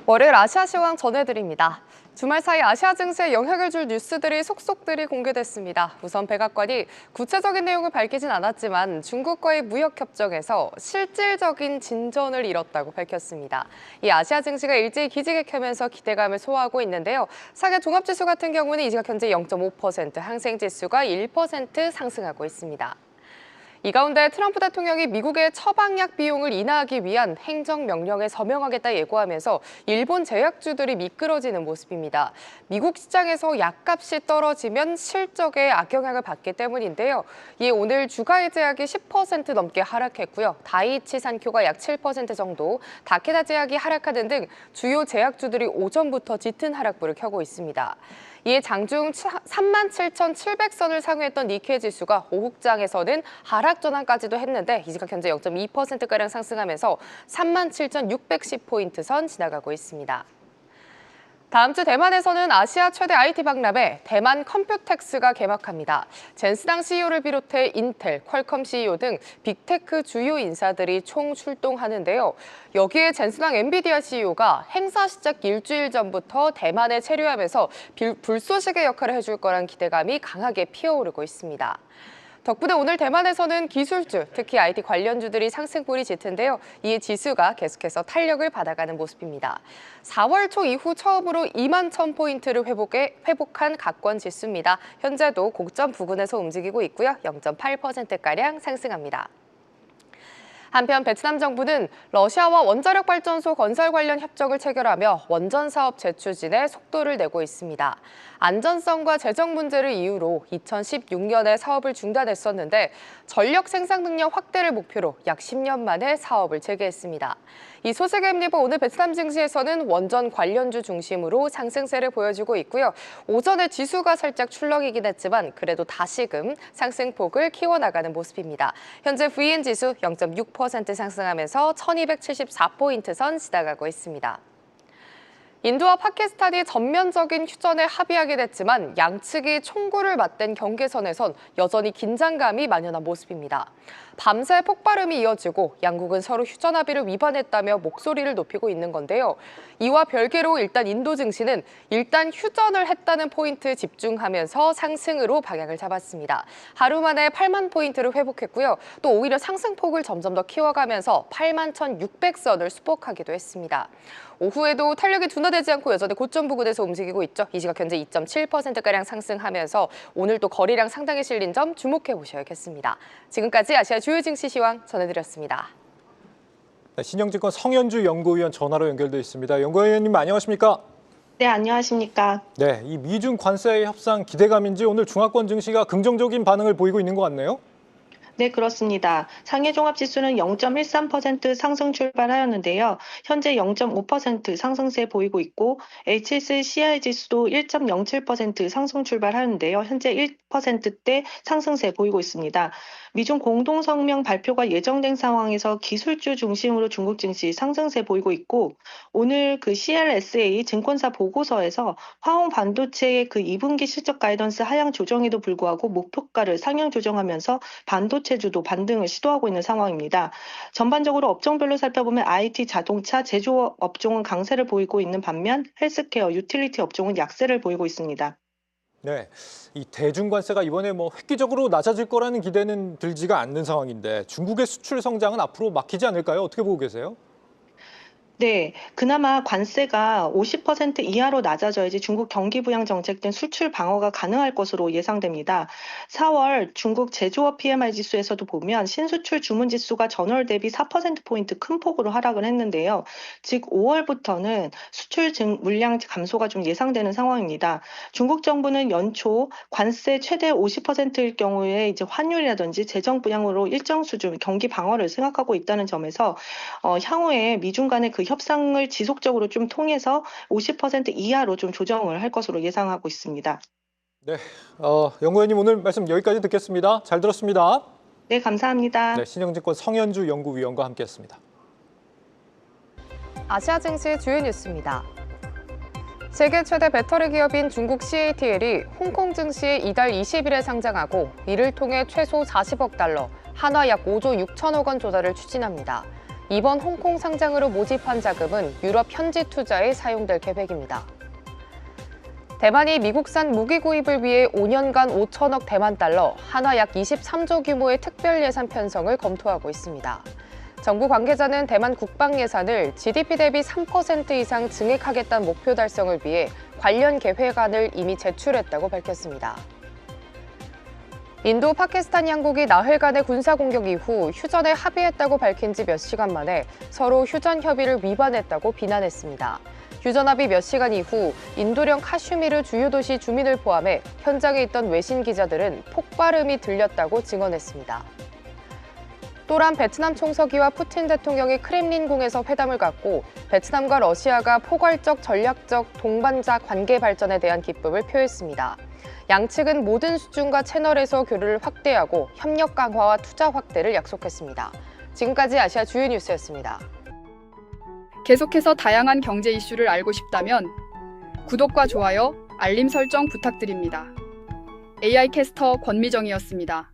월요일 아시아 시황 전해드립니다. 주말 사이 아시아 증시에 영향을 줄 뉴스들이 속속들이 공개됐습니다. 우선 백악관이 구체적인 내용을 밝히진 않았지만 중국과의 무역협정에서 실질적인 진전을 이뤘다고 밝혔습니다. 이 아시아 증시가 일제히 기지개켜면서 기대감을 소화하고 있는데요. 상해 종합지수 같은 경우는 이 시각 현재 0.5%, 항생지수가 1% 상승하고 있습니다. 이 가운데 트럼프 대통령이 미국의 처방약 비용을 인하하기 위한 행정명령에 서명하겠다 예고하면서 일본 제약주들이 미끄러지는 모습입니다. 미국 시장에서 약값이 떨어지면 실적에 악영향을 받기 때문인데요. 이에 오늘 주가의 제약이 10% 넘게 하락했고요. 다이이치 산큐가 약 7% 정도, 다케다 제약이 하락하는 등 주요 제약주들이 오전부터 짙은 하락불을 켜고 있습니다. 이에 장중 37,700선을 상회했던 니케이 지수가 오후장에서는 하락 전환까지도 했는데 이 시각 현재 0.2%가량 상승하면서 37,610포인트 선 지나가고 있습니다. 다음 주 대만에서는 아시아 최대 IT 박람회 대만 컴퓨텍스가 개막합니다. 젠스당 CEO를 비롯해 인텔, 퀄컴 CEO 등 빅테크 주요 인사들이 총 출동하는데요. 여기에 젠스당 엔비디아 CEO가 행사 시작 일주일 전부터 대만에 체류하면서 불쏘시개 역할을 해줄 거란 기대감이 강하게 피어오르고 있습니다. 덕분에 오늘 대만에서는 기술주, 특히 IT 관련주들이 상승폭이 짙은데요. 이에 지수가 계속해서 탄력을 받아가는 모습입니다. 4월 초 이후 처음으로 2만 1,000포인트를 회복한 각권 지수입니다. 현재도 고점 부근에서 움직이고 있고요. 0.8%가량 상승합니다. 한편 베트남 정부는 러시아와 원자력 발전소 건설 관련 협정을 체결하며 원전 사업 재추진에 속도를 내고 있습니다. 안전성과 재정 문제를 이유로 2016년에 사업을 중단했었는데 전력 생산 능력 확대를 목표로 약 10년 만에 사업을 재개했습니다. 이 소식에 힘입어 오늘 베트남 증시에서는 원전 관련주 중심으로 상승세를 보여주고 있고요. 오전에 지수가 살짝 출렁이긴 했지만 그래도 다시금 상승폭을 키워나가는 모습입니다. 현재 VN 지수 0.6% 상승하면서 1274포인트 선 지나가고 있습니다. 인도와 파키스탄이 전면적인 휴전에 합의하게 됐지만 양측이 총구를 맞댄 경계선에선 여전히 긴장감이 만연한 모습입니다. 밤새 폭발음이 이어지고 양국은 서로 휴전 합의를 위반했다며 목소리를 높이고 있는 건데요. 이와 별개로 일단 인도 증시는 일단 휴전을 했다는 포인트에 집중하면서 상승으로 방향을 잡았습니다. 하루 만에 8만 포인트를 회복했고요. 또 오히려 상승폭을 점점 더 키워가면서 8만 1,600선을 수복하기도 했습니다. 오후에도 탄력이 둔화되지 않고 여전히 고점 부근에서 움직이고 있죠. 이 시각 현재 2.7%가량 상승하면서 오늘 또 거래량 상당히 실린 점 주목해 보셔야겠습니다. 지금까지 아시아 주요 증시 시황 전해드렸습니다. 네, 신영증권 성현주 연구위원 전화로 연결돼 있습니다. 연구위원님 안녕하십니까? 네, 안녕하십니까? 네, 이 미중 관세 협상 기대감인지 오늘 중화권 증시가 긍정적인 반응을 보이고 있는 것 같네요. 네, 그렇습니다. 상해 종합지수는 0.13% 상승 출발하였는데요. 현재 0.5% 상승세 보이고 있고 HSCI 지수도 1.07% 상승 출발하는데요. 현재 1%대 상승세 보이고 있습니다. 미중 공동성명 발표가 예정된 상황에서 기술주 중심으로 중국 증시 상승세 보이고 있고 오늘 그 CLSA 증권사 보고서에서 화홍 반도체의 그 2분기 실적 가이던스 하향 조정에도 불구하고 목표가를 상향 조정하면서 반도체주도 반등을 시도하고 있는 상황입니다. 전반적으로 업종별로 살펴보면 IT, 자동차, 제조업 업종은 강세를 보이고 있는 반면 헬스케어, 유틸리티 업종은 약세를 보이고 있습니다. 네, 이 대중관세가 이번에 획기적으로 낮아질 거라는 기대는 들지가 않는 상황인데 중국의 수출 성장은 앞으로 막히지 않을까요? 어떻게 보고 계세요? 네, 그나마 관세가 50% 이하로 낮아져야지 중국 경기 부양 정책 등 수출 방어가 가능할 것으로 예상됩니다. 4월 중국 제조업 PMI 지수에서도 보면 신수출 주문 지수가 전월 대비 4%포인트 큰 폭으로 하락을 했는데요. 즉 5월부터는 수출 물량 감소가 좀 예상되는 상황입니다. 중국 정부는 연초 관세 최대 50%일 경우에 이제 환율이라든지 재정 부양으로 일정 수준 경기 방어를 생각하고 있다는 점에서 향후에 미중 간의 그 협상을 지속적으로 좀 통해서 50% 이하로 좀 조정을 할 것으로 예상하고 있습니다. 네, 연구위원님 오늘 말씀 여기까지 듣겠습니다. 잘 들었습니다. 네, 감사합니다. 네, 신영증권 성현주 연구위원과 함께했습니다. 아시아 증시 주요 뉴스입니다. 세계 최대 배터리 기업인 중국 CATL이 홍콩 증시에 이달 20일에 상장하고 이를 통해 최소 40억 달러, 한화 약 5조 6천억 원 조달을 추진합니다. 이번 홍콩 상장으로 모집한 자금은 유럽 현지 투자에 사용될 계획입니다. 대만이 미국산 무기 구입을 위해 5년간 5천억 대만 달러, 한화 약 23조 규모의 특별 예산 편성을 검토하고 있습니다. 정부 관계자는 대만 국방 예산을 GDP 대비 3% 이상 증액하겠다는 목표 달성을 위해 관련 계획안을 이미 제출했다고 밝혔습니다. 인도 파키스탄 양국이 나흘간의 군사 공격 이후 휴전에 합의했다고 밝힌 지 몇 시간 만에 서로 휴전 협의를 위반했다고 비난했습니다. 휴전 합의 몇 시간 이후 인도령 카슈미르 주요 도시 주민을 포함해 현장에 있던 외신 기자들은 폭발음이 들렸다고 증언했습니다. 또한 베트남 총서기와 푸틴 대통령이 크렘린궁에서 회담을 갖고 베트남과 러시아가 포괄적 전략적 동반자 관계 발전에 대한 기쁨을 표했습니다. 양측은 모든 수준과 채널에서 교류를 확대하고 협력 강화와 투자 확대를 약속했습니다. 지금까지 아시아 주요 뉴스였습니다. 계속해서 다양한 경제 이슈를 알고 싶다면 구독과 좋아요, 알림 설정 부탁드립니다. AI 캐스터 권미정이었습니다.